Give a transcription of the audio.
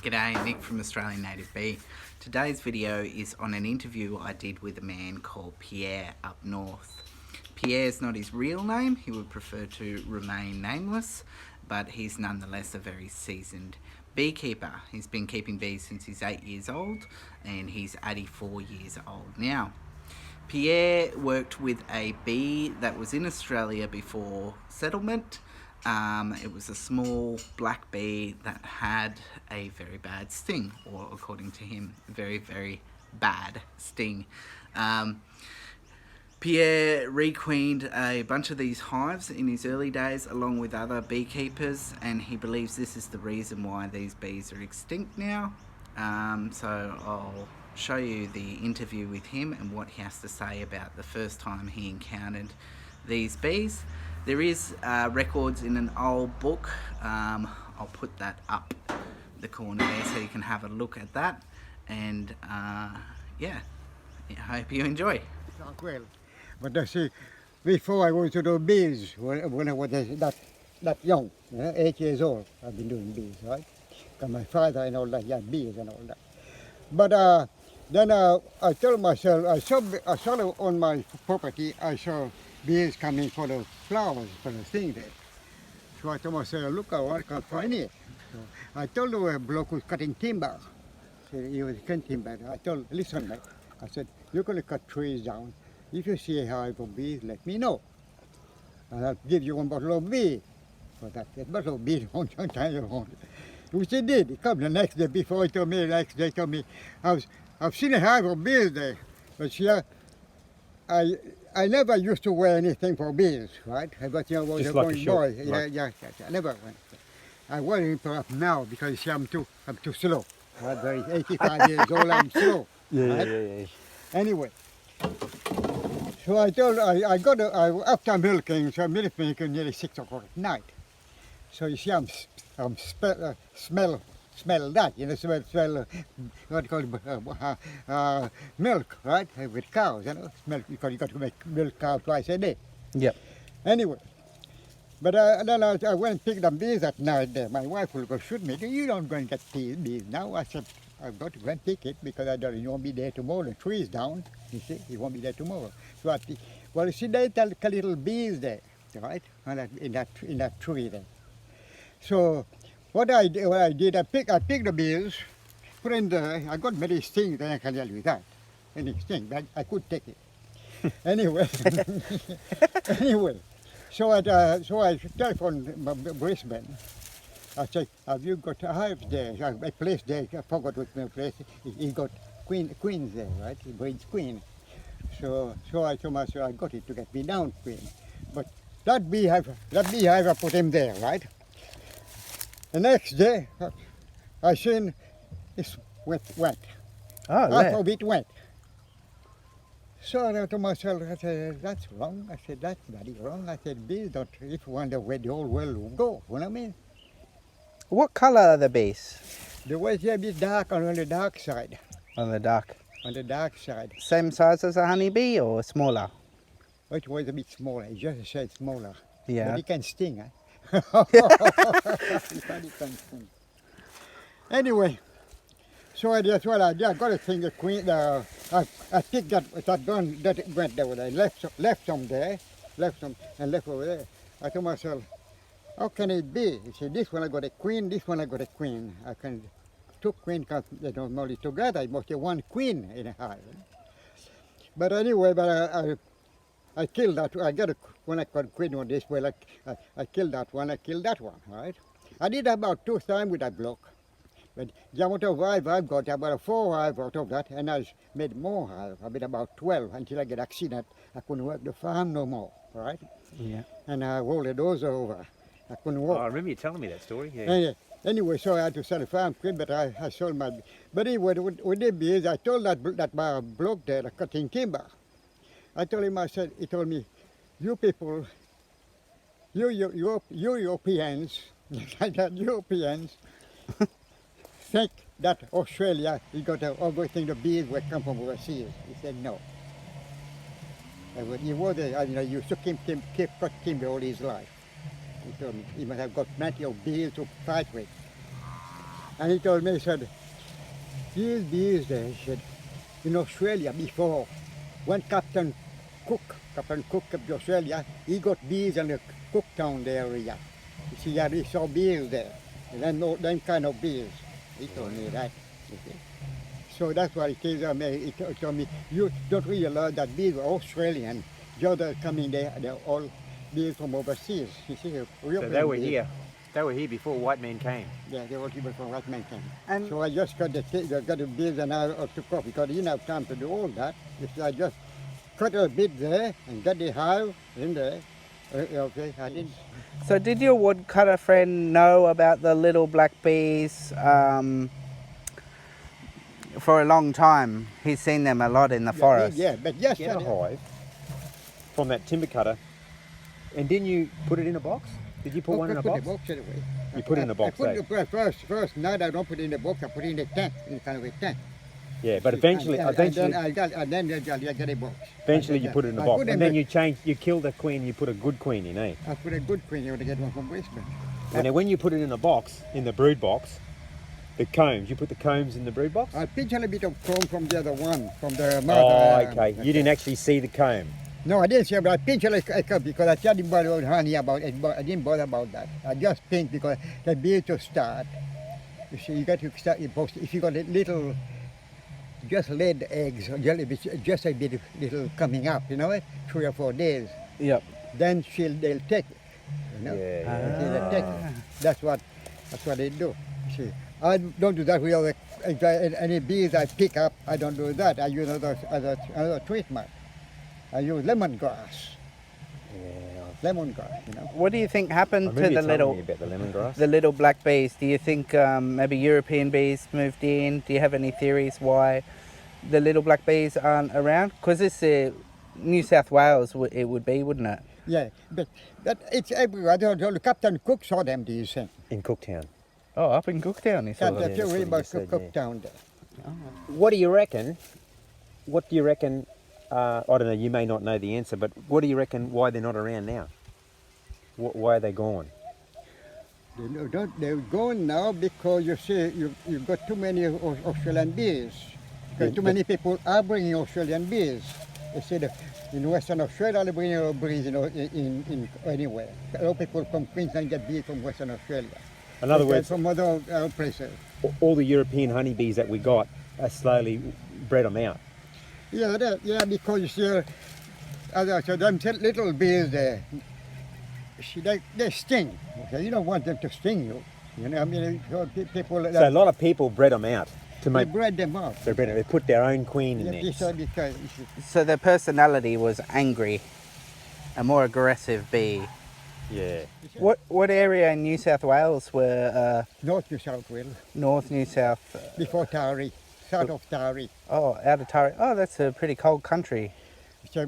G'day, Nick from Australian Native Bee. Today's video is on an interview I did with a man called Pierre up north. Pierre's not his real name, he would prefer to remain nameless, but he's nonetheless a very seasoned beekeeper. He's been keeping bees since he's 8 years old and he's 84 years old now. Pierre worked with a bee that was in Australia before settlement. It was a small black bee that had a very bad sting, or according to him, very, very bad sting. Pierre requeened a bunch of these hives in his early days along with other beekeepers, and he believes this is the reason why these bees are extinct now. So I'll show you the interview with him and what he has to say about the first time he encountered these bees. There is records in an old book. I'll put that up the corner there so you can have a look at that. And yeah, I hope you enjoy. Well, but I see, before I went to do bees, when I was that young, 8 years old, I've been doing bees, right? Because my father and all that, he had bees and all that. But then I told myself, I saw on my property, I saw bees coming for the flowers, for the thing there. So I told myself, look, I can't find it. So I told the bloke who's cutting timber, he was cutting timber. I told, listen, mate, I said, you're going to cut trees down. If you see a hive of bees, let me know. And I'll give you one bottle of bees. For that bottle of bees, which he did. He came the next day before he told me, the next day he told me, I've seen a hive of bees there, but see, I never used to wear anything for bees, right? But I was just a like young boy. Right. Yeah, I never went. I wear it up now because see, I'm too slow. I'm very 85 years old, I'm slow. Yeah. Anyway, so I got after milking, so I'm milking nearly 6 o'clock at night. So you see, smell that, smell what you call milk, right? With cows, smell, because you got to make milk cow twice a day. Yep. Anyway, but then I went and picked up bees at night there. My wife will go shoot me. You don't go and get bees now. I said, I've got to go and pick it because I don't, you won't be there tomorrow. The tree is down, you see, you won't be there tomorrow. So well, you see, there's a little bees there, right, in that tree there. So what I did, I picked the bees, put in there. I got many stings, I can tell you that. Any sting, but I could take it. Anyway, so I telephoned Brisbane. I said, have you got a hive there? A place there, I forgot what my place. He got queens there, right? He breeds queen. So I told myself, I got it to get me down queen. But that beehive I put him there, right? The next day, I seen it's wet. Oh, Half of it wet. So I thought to myself, I said, that's wrong. I said, that's very wrong. I said, bees don't, if you wonder where the whole world will go, you know what I mean? What colour are the bees? The way here is dark on the dark side. On the dark. On the dark side. Same size as a honeybee or smaller? It was a bit smaller. It just said smaller. Yeah. But it can sting, eh? It can sting. Anyway, so that's what I did. I got a thing, the queen. I picked that gun that went there. I left some there, left over there. I told myself, how can it be? He said, this one I got a queen, this one I got a queen. I can two queen because they don't know it together. It must be one queen in a hive. But anyway, I killed that. When I got queen on this way, I killed that one. I killed that one, right? I did about 2 times with that block. But the amount of hive I've got, about 4 hive out of that, and I made more hive. I made about 12 until I get accident. I couldn't work the farm no more, right? Yeah. And I rolled the doors over. I couldn't walk. Oh, I remember you telling me that story. Yeah. Anyway, so I had to sell the farm queen, but I sold my. But anyway, with the bees, I told that bloke there, cutting timber. I told him, he told me, you people, you Europeans, Europeans, think that Australia, you got everything the bees will come from overseas. He said no. He was, he used to keep cut timber all his life. He told me he must have got plenty of bees to fight with. And he told me, he said, these bees there, he said, in Australia before, when Captain Cook of Australia, he got bees in the Cooktown area. You see, yeah, he saw bees there. And then them kind of bees. He told me that. You see. So that's why he told me, you don't realize that bees were Australian. The others coming there, they're all bees from overseas. You see, real So they were bees. here. They were here before white men came. Yeah, they were people from white man came. And So I just got the bees and I took off because I didn't have time to do all that. So I just cut a bit there and got the hive in there. Okay, I didn't. so did your woodcutter friend know about the little black bees for a long time? He's seen them a lot in the forest. Yeah, but yes, Get a hive from that timber cutter, and didn't you put it in a box? Did you put one in a box? Anyway. You put it in a box, I put it first night I don't put it in the box, I put it in the tank, in kind of a tank. Yeah, but eventually, and then I get a box. eventually you put it in a I box, put and in then you kill the queen. You put a good queen in, eh? I put a good queen, you want to get one from Brisbane. And then when you put it in a box, in the brood box, the combs. You put the combs in the brood box. I pinch a little bit of comb from the other one, from the Oh, mother. okay. You didn't actually see the comb. No, I didn't say, but I pinch it like a cup because I didn't bother with honey about it. But I didn't bother about that. I just pinch because the bee to start. You see, you got to start. If you got a little, just laid eggs, or just a bit little coming up, 3 or 4 days. Yep. Then they'll take it. Yeah. They'll take it. That's what they do. You see, I don't do that with any bees I pick up. I don't do that. I use other treatment. I use lemongrass. Yeah. Lemongrass, What do you think I happened remember to you the telling little me about the lemongrass. the little black bees? Do you think maybe European bees moved in? Do you have any theories why the little black bees aren't around? Because this New South Wales, it would be, wouldn't it? Yeah, but it's everywhere. Captain Cook saw them, do you think? In Cooktown. Oh, up in Cooktown, he saw That's them. that's the what theory you about said, Cooktown there. What do you reckon? What do you reckon? I don't know. You may not know the answer, but what do you reckon? Why they're not around now? Why are they gone? They're gone now because you see, you've got too many Australian bees. Because too many people are bringing Australian bees. You see, in Western Australia, they're bringing bees in anywhere. A lot of people from Queensland get bees from Western Australia. In other They get words, from other places. all the European honeybees that we got are slowly bred them out. Yeah, because you see, as I said, them little bees there, they sting. Okay? You don't want them to sting you. I mean, people So a lot of people bred them out to they make. bred them up. They put their own queen in Yeah, there. because So their personality was angry, a more aggressive bee. Yeah. What area in New South Wales were North New South Wales, North New South? before Taree, south of Taree. Oh, out of Tari. Oh, that's a pretty cold country. So,